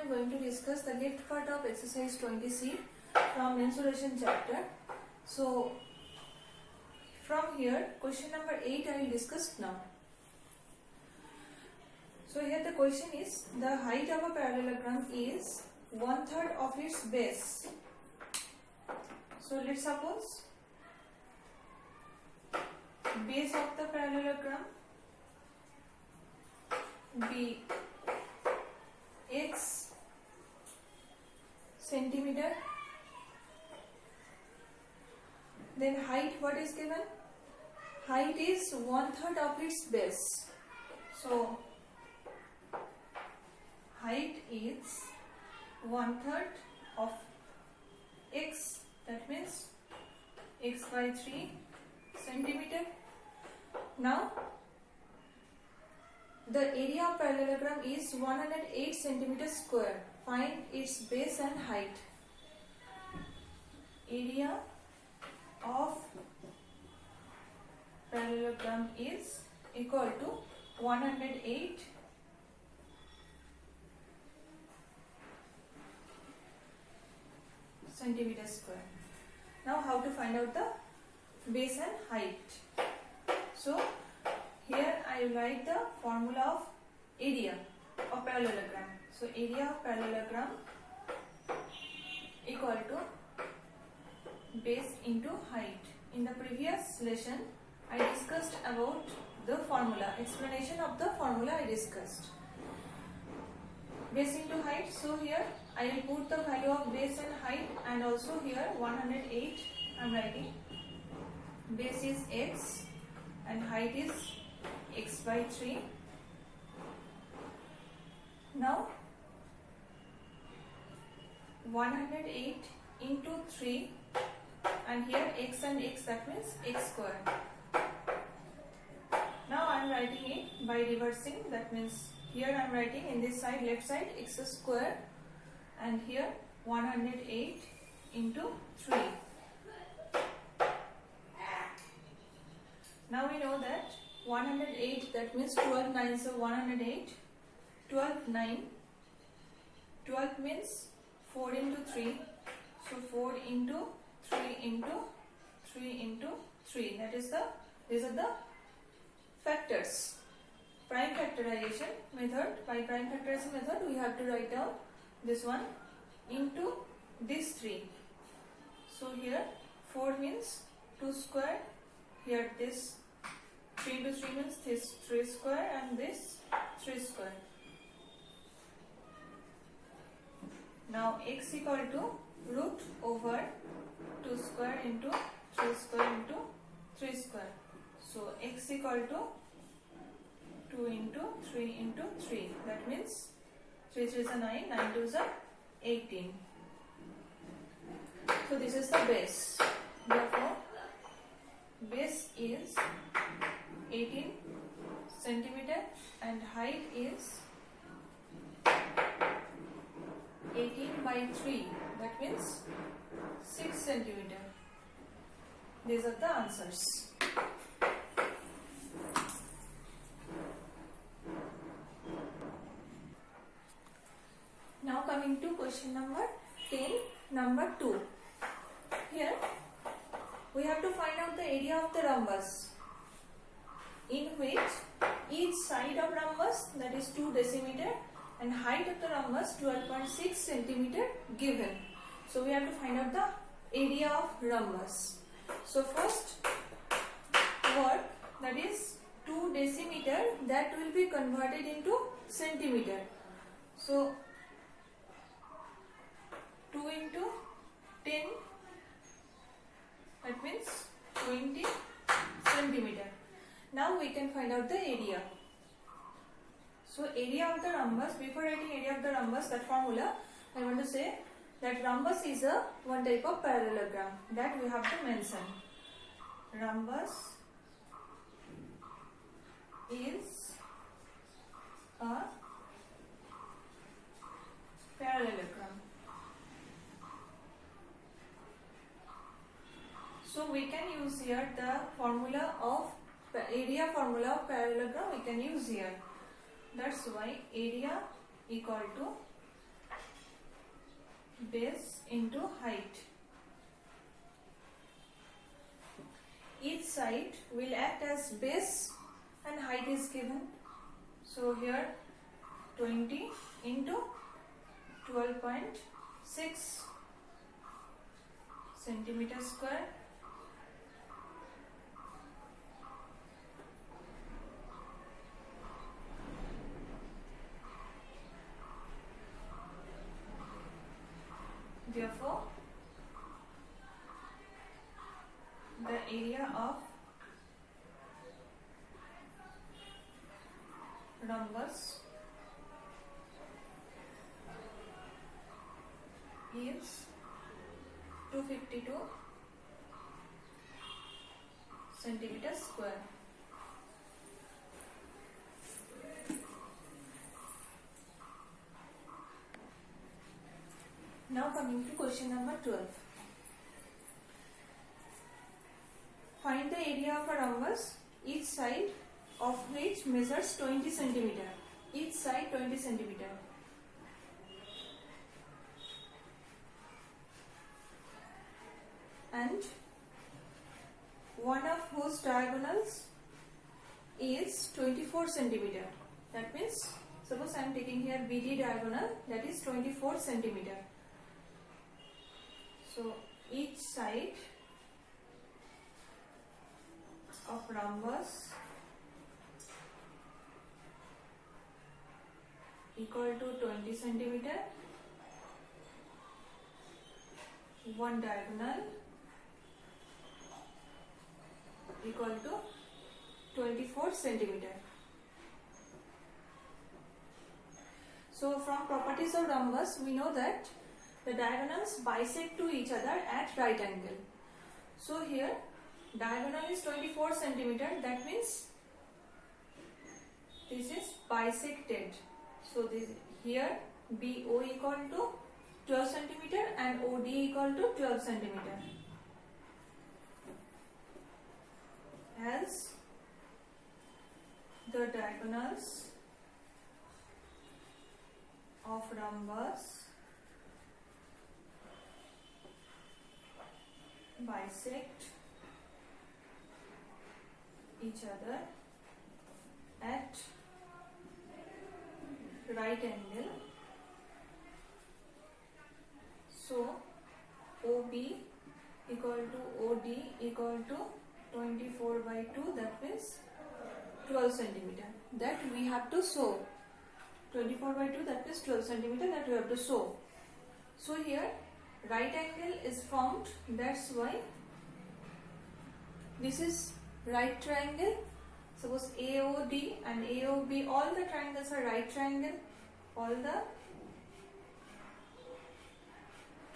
am going to discuss the left part of exercise 20C from mensuration chapter. So from here question number 8 I will discuss now. So here the question is, the height of a parallelogram is 1/3 of its base. So let's suppose base of the parallelogram be x centimeter, then height, what is given? Height is 1/3 of its base. So height is 1/3 of x, that means x by 3 centimeter. Now the area of parallelogram is 108 centimeter square. Find its base and height. Area of parallelogram is equal to 108 centimeter square. Now how to find out the base and height? So here I will write the formula of area of parallelogram. So area of parallelogram equal to base into height. In the previous lesson I discussed about the formula, explanation of the formula I discussed. Base into height. So here I will put the value of base and height, and also here 108 I am writing. Base is x and height is x by 3. Now 108 into 3, and here x and x, that means x square. Now I am writing it by reversing, that means here I am writing in this side, left side, x square, and here 108 into 3. Now we know that 108, that means 12 9, so 108, 12 9, 12 means 4 into 3, so 4 into 3 into 3 into 3, that is these are the factors. Prime factorization method, by prime factorization method we have to write down this one into this 3. So here 4 means 2 square, here this 3 into 3 means this 3 square, and this 3 square. Now x equal to root over 2 square into 3 square into 3 square. So x equal to 2 into 3 into 3. That means 3 3 is a 9, 9 2 is a 18. So this is the base. Therefore base is 18 centimeter and height is 18 by 3, that means 6 centimeter. These are the answers. Now coming to question number 10, number 2. Here we have to find out the area of the rhombus, in which each side of rhombus, that is 2 decimeter, and height of the rhombus 12.6 centimeter given. So we have to find out the area of rhombus. So first work, that is 2 decimeter, that will be converted into centimeter. So 2 into 10, that means 20 centimeter. Now we can find out the area. So area of the rhombus, before writing area of the rhombus, that formula, I want to say that rhombus is a one type of parallelogram, that we have to mention. Rhombus is a parallelogram. So we can use here the formula of area formula of parallelogram we can use here. That's why area equal to base into height. Each side will act as base and height is given. So here 20 into 12.6 centimeter square. Therefore, the area of rhombus is 252 centimeters square. Now coming to question number 12. Find the area of a rhombus, each side of which measures 20 centimeter. Each side 20 centimeter. And one of whose diagonals is 24 centimeter. That means, suppose I am taking here BD diagonal, that is 24 centimeter. So each side of rhombus equal to 20 centimeter. One diagonal equal to 24 centimeter. So from properties of rhombus, we know that the diagonals bisect to each other at right angle. So here diagonal is 24 centimeter. That means this is bisected. So this here BO equal to 12 centimeter and OD equal to 12 centimeter. As the diagonals of rhombus bisect each other at right angle, so OB equal to OD equal to 24 by 2, that means 12 centimeter. That we have to show. 24 by 2, that means 12 centimeter, that we have to show. So here right angle is formed, that's why this is right triangle. Suppose AOD and AOB, all the triangles are right triangle. All the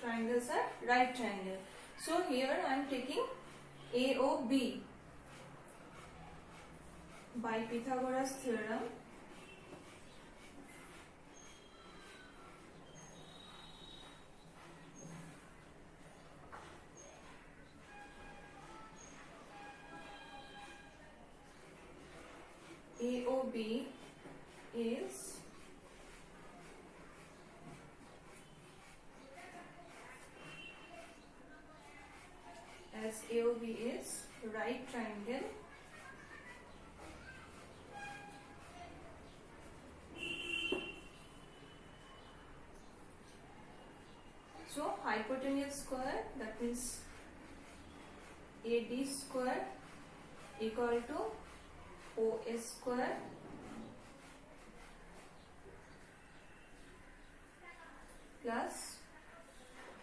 triangles are right triangle. So here I am taking AOB by Pythagoras theorem. AOB is right triangle so hypotenuse square, that means AD square equal to OS square plus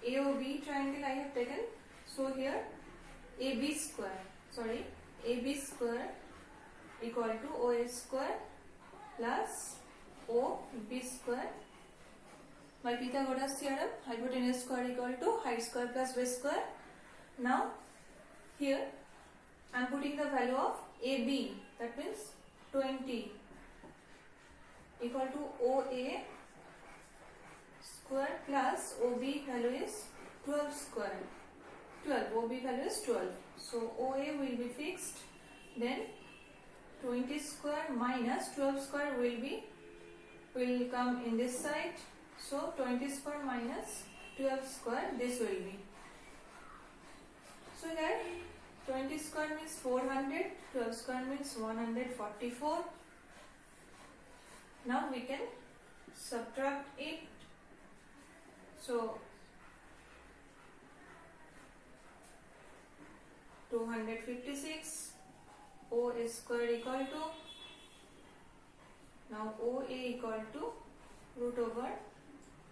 AOB triangle I have taken, so here AB square equal to OS square plus OB square by Pythagoras theorem. Hypotenuse square equal to height square plus base square. Now here I am putting the value of AB, that means 20 equal to OA square plus OB value is 12 square. 12, OB value is 12. So OA will be fixed. Then 20 square minus 12 square will come in this side. So 20 square minus 12 square this will be. So here 20 square means 400, 12 square means 144. Now we can subtract it. So 256, OA square equal to, now OA equal to root over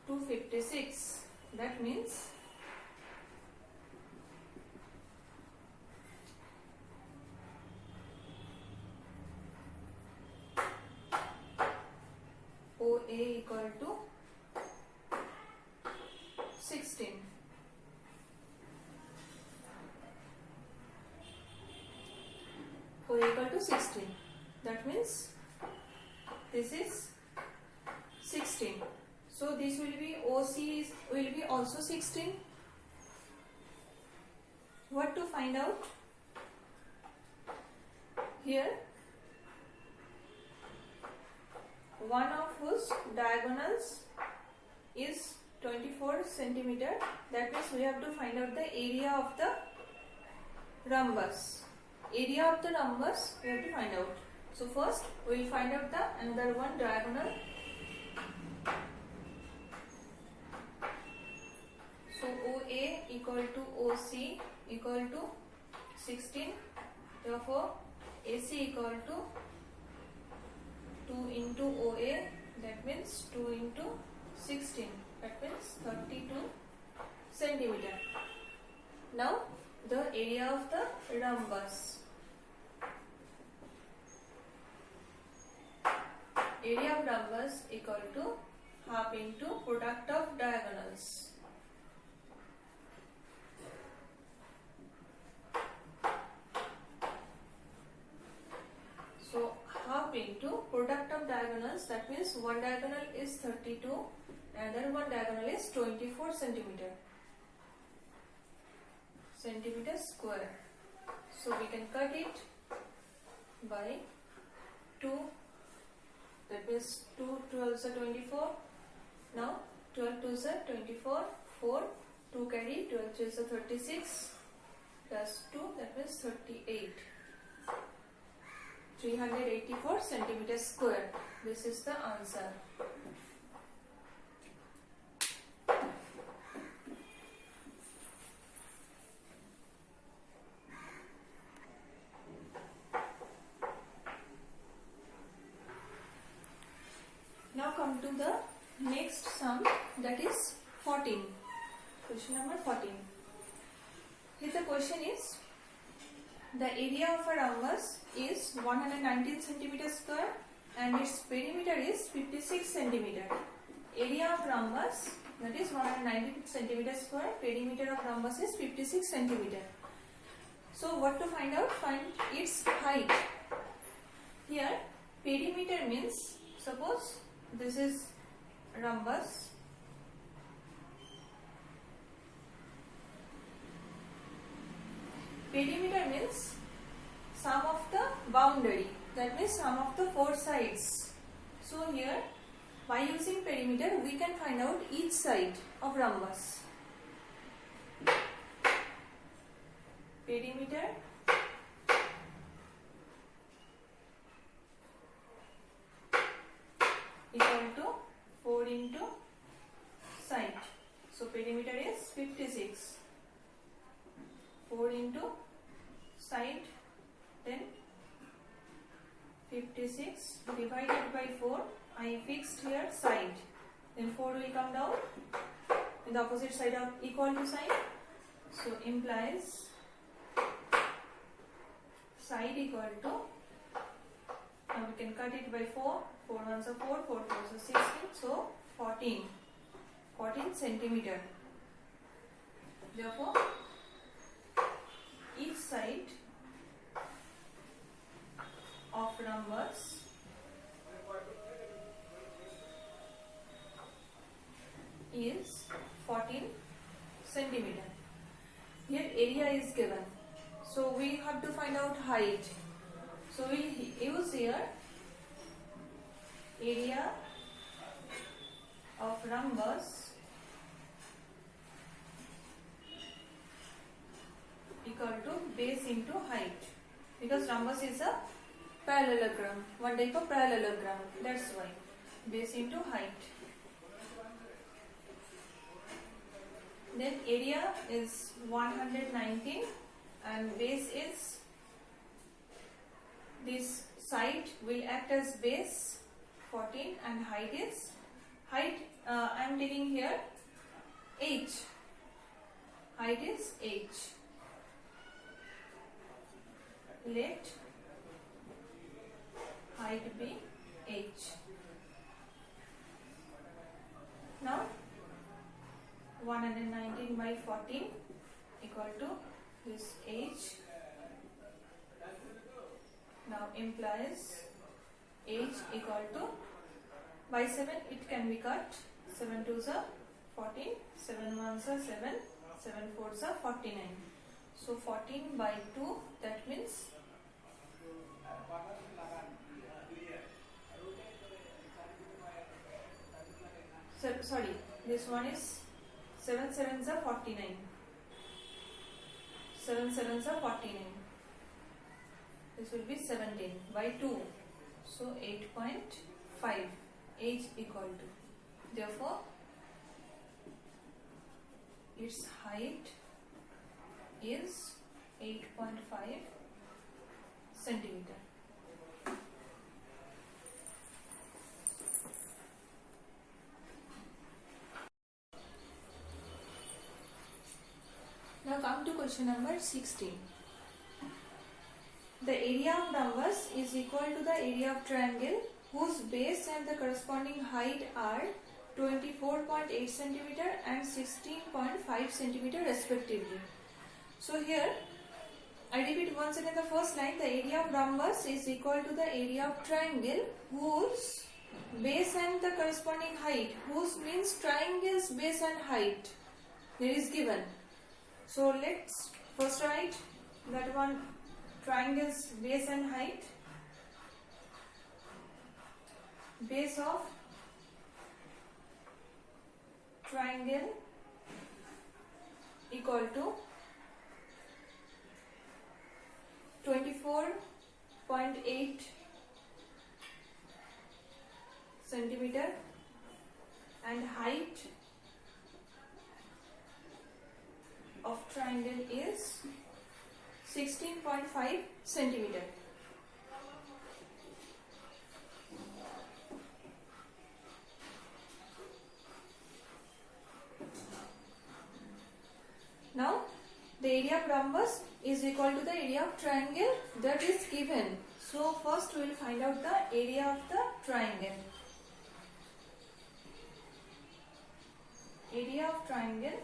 256. That means OA equal to 16. OA equal to 16. That means this is 16. So this will be OC will be also 16. What to find out? Here one of whose diagonals is 24 centimeter. That means we have to find out the area of the rhombus. Area of the rhombus we have to find out. So first we will find out the another one diagonal. So OA equal to OC equal to 16. Therefore AC equal to 2 into OA, that means 2 into 16, that means 32 centimeter. Now the area of the rhombus. Area of rhombus equal to half into product of diagonals. So half into product of diagonals, that means one diagonal is 32, another one diagonal is 24 centimeter square. So we can cut it by 2, that means 2 12s are 24. Now 12 2s are 24, 4, 2 carry, 12 3s are 36, plus 2, that means 38. 384 centimeter square. This is the answer. Now come to the next sum, that is 14. Question number 14. Here the question is, the area of a rhombus is 119 centimeter square and its perimeter is 56 centimeter. Area of rhombus, that is 119 centimeter square, perimeter of rhombus is 56 centimeter. So what to find out? Find its height. Here perimeter means, suppose this is rhombus. Perimeter means sum of the boundary, that means sum of the four sides. So here by using perimeter we can find out each side of rhombus. Perimeter equal to 4 into side. So perimeter is 56. 4 into side, then 56 divided by 4. I fixed here side. Then 4 will come down in the opposite side of equal to sign. So implies side equal to, now we can cut it by 4. 4 ones are 4, 4 fours are 16. So 14 centimeter. Therefore each side of rhombus is 14 centimeter. Here area is given, so we have to find out height. So we use here area of rhombus equal to base into height, because rhombus is a parallelogram, one type of parallelogram, that's why base into height. Then area is 119 and base is, this side will act as base 14 and height is, I am taking here h, height is h. Let height be h. Now 119 by 14 equal to this h. Now implies h equal to, by 7 it can be cut, 7 2s are 14, 7 1s are 7, 7 4s are 49. So 14 by 2, that means sorry, this one is 7 7s are 49, 7 7s are 49. This will be 17 by 2, so 8.5, h equal to, therefore its height is 8.5 centimeter. Now come to question number 16. The area of rhombus is equal to the area of triangle whose base and the corresponding height are 24.8 cm and 16.5 cm respectively. So here I repeat once again the first line, the area of rhombus is equal to the area of triangle whose base and the corresponding height, whose means triangle's base and height, there is given. So let's first write that one, triangle's base and height. Base of triangle equal to 24.8 centimeter and height of triangle is 16.5 centimeter. Now the area of rhombus is equal to the area of triangle that is given. So first we will find out the area of the triangle. Area of triangle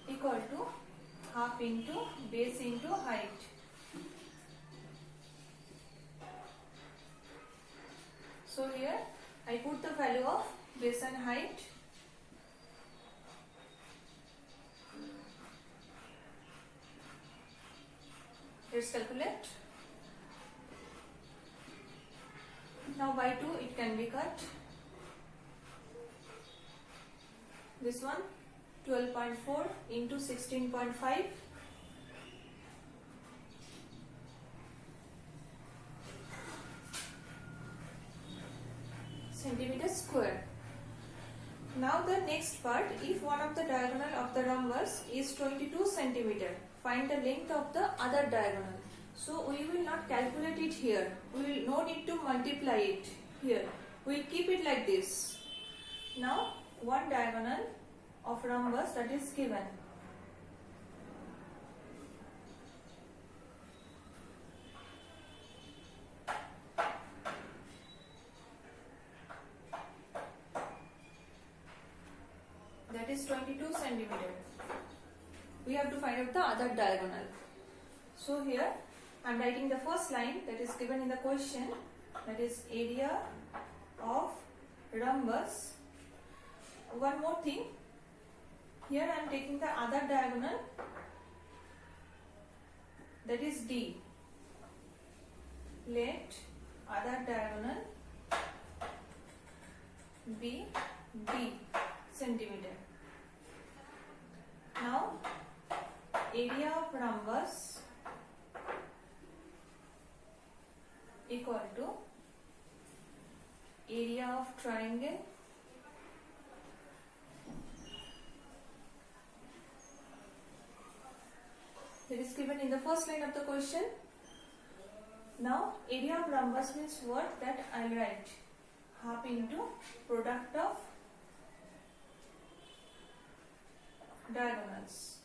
equal to half into base into height. So here I put the value of base and height. Let's calculate. Now by 2 it can be cut. This one 12.4 into 16.5. centimeter square. Now the next part, if one of the diagonal of the rhombus is 22 centimeter, find the length of the other diagonal. So we will not calculate it here. We will no need to multiply it here. We will keep it like this. Now one diagonal of rhombus that is given. That is 22 centimeter. We have to find out the other diagonal. So here I am writing the first line that is given in the question, that is area of rhombus. One more thing, here I am taking the other diagonal, that is D. Let other diagonal be D centimeter. Now area of rhombus equal to area of triangle that is given in the first line of the question. Now area of rhombus means what? That I'll write half into product of diagonals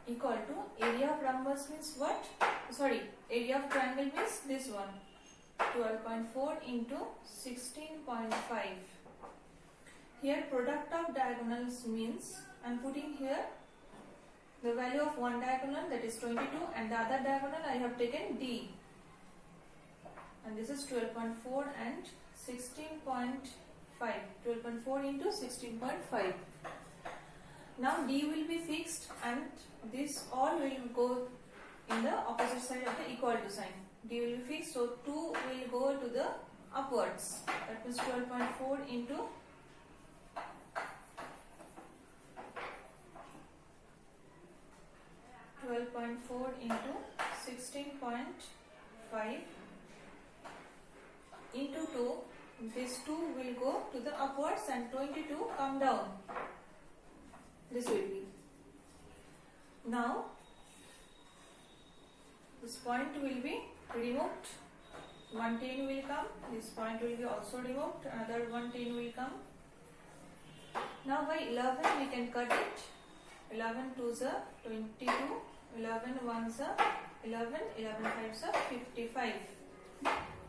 equal to area of rhombus means what? Sorry, area of triangle means this one, 12.4 into 16.5. Here product of diagonals means I am putting here the value of one diagonal, that is 22, and the other diagonal I have taken D, and this is 12.4 and 16.5, 12.4 into 16.5. Now D will be fixed and this all will go in the opposite side of the equal to sign. D will be fixed, so 2 will go to the upwards, that means 12.4 into 12.4 into 16.5 into 2. This 2 will go to the upwards and 22 come down. This will be. Now this point will be removed. 110 will come. This point will be also removed. Another 110 will come. Now by 11 we can cut it. 11 2s are 22. 11 1s are 11. 11 5s are 55.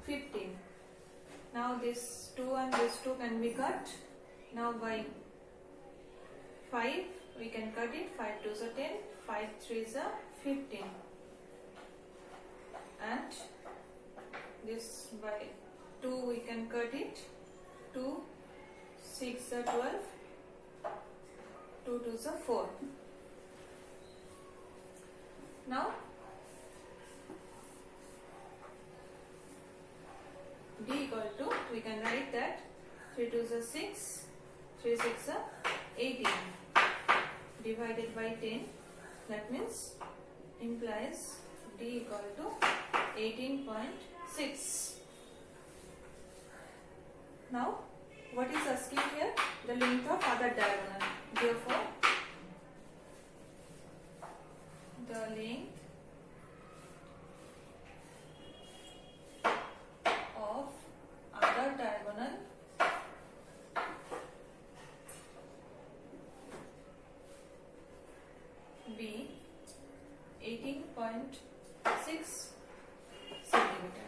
15. Now this 2 and this 2 can be cut. Now by 5 we can cut it. 5 2s are 10. 5 3s are 15. And this by 2 we can cut it. 2 6 are 12. 2 2s are 4. Now D equal to, we can write that 3 2s are 6, 3 6 are 18 divided by 10, that means implies D equal to 18.6. Now what is asking here? The length of other diagonal. Therefore the length of other diagonal be 18.6 centimeter.